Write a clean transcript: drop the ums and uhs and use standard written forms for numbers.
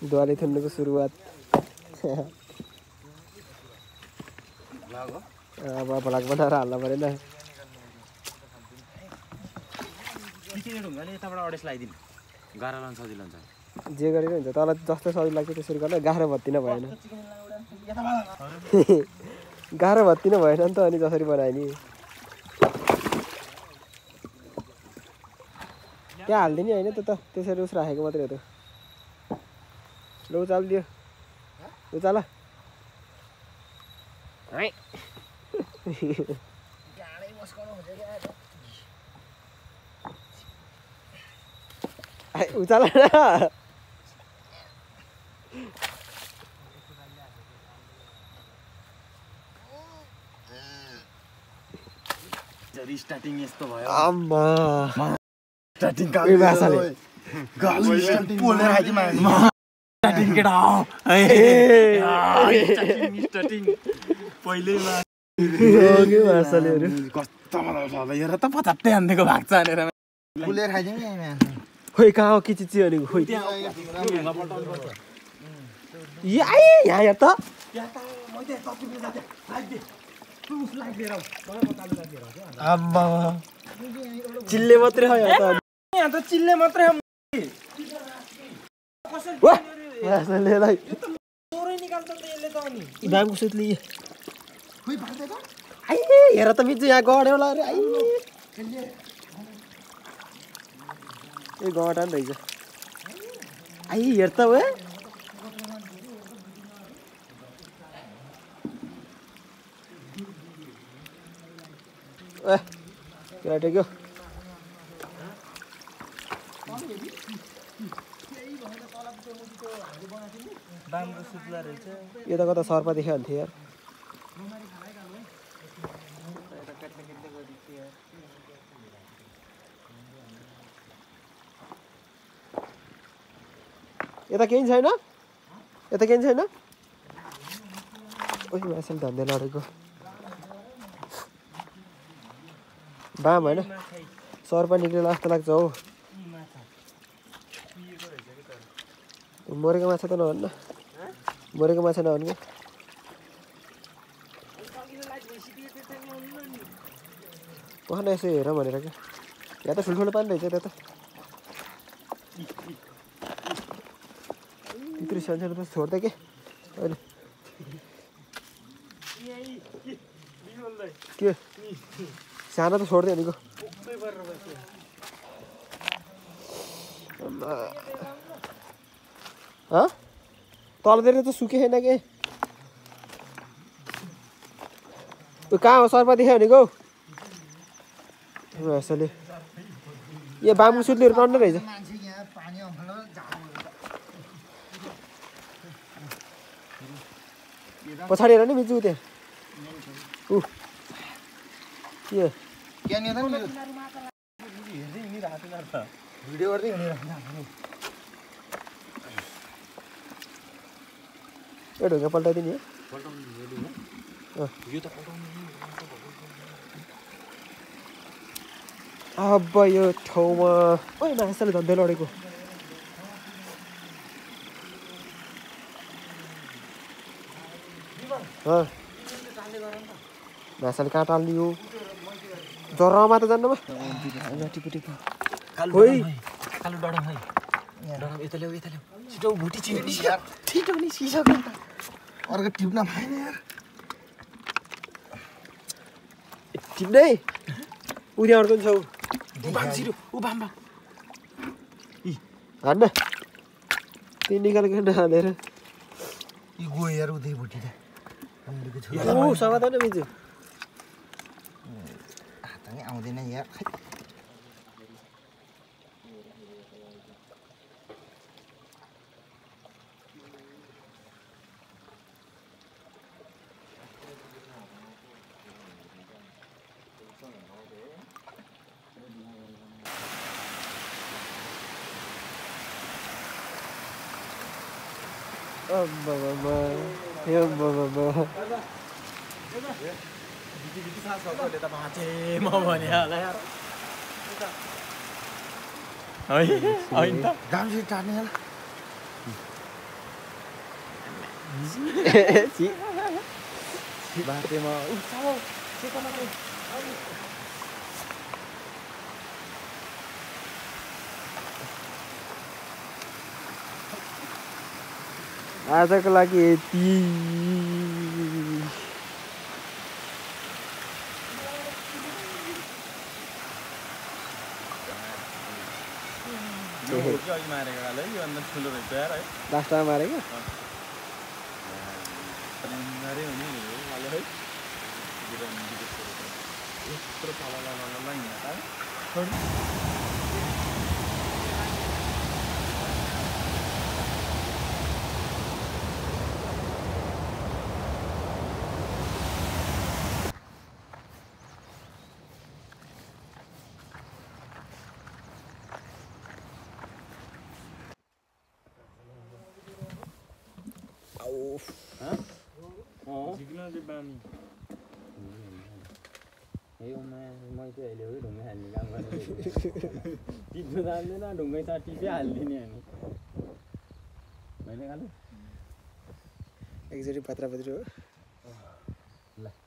दुवाली थुन्नुको सुरुवात अब भ्लग बनाएर हाल्नु परेन जे गरेर हुन्छ तँलाई जस्तो सजिलो लाग्छ त्यसरी गर्न गाह्रो भत्तिन भएन गाह्रो भत्तिन भएन नि त अनि जसरी बनायो नि त्यहाँ हालिदिने होइन त त्यसरी उस राखेको मात्रै हो त ल उचाल दियो उचाल उचाल स्टार्टिङ यस्तो भयो आम्मा स्टार्टिङ भाषाले पोलेर आइदियो स्टार्टिङ केटा स्टार्टिङ पहिल्यैमा कस्तो मजा हेर त पचाट्टै हानिदिएको भाग छ भनेर पोलेर खाइदिउँ नि खोइ कहाँ हो के चिज अनि खोइ यहाँ हेर त आम्मा चिल्ले मात्रै हो यहाँ त चिल्ले मात्रै दामको सुत्ली हेर त बिच यहाँ गड्यो होला अरे ए गडा नि रहेछ हेर त केटाकेको यो त कता सर्पा देखायो भन्थ्यो यार यता केही छैन यता केही छैन ओइ मासले धन्दै लडेको बाम होइन सर्पा निक्लेला जस्तो लाग्छ हौ मरेको माछा त नभन्न मरेको माछा नभन्नु कहाँ यसो हेर भनेर क्या यहाँ त ठुल्ठुलो पानी रहेछ त्यहाँ त त्यत्रो सानो त छोड्दै के अहिले के सानो त छोड्दै भनेको तलतिर त सुके छैन के कहाँ हो सर्पा देखायो भनेको यसले यो बामु सुत्लीहरू टन्नै रहेछ पछाडि हेर नि मिचु त्यहाँ भिडियो गर्दै यो ढुङ्गा पल्टाइदिने अब यो ठाउँमा ओइ माछाले धन्दै लडेको माछाले कहाँ टाल्ने जरामा त जान्नमा खोइ कालो डडम है डडम यता ल्याऊ छिटो भुटी छिटो नि सिसक्यो अर्को टिप्न भएन यार टिप्दै उनी अड्को छौ हान्न त्यही निकालेको हालेर यी गयो यार उतै भुटी त समाधान मिल्छ हात नै आउँदैन यार छि बाटेमा आजको लागि यति लास्टमा मारेको मैले चाहिँ अहिले हो ढुङ्गा हाल्ने काम गरेको टिप्नु जान्दैन ढुङ्गै छ टिपै हालिदिने अनि मैले खालु एकचोटि पत्र हो ल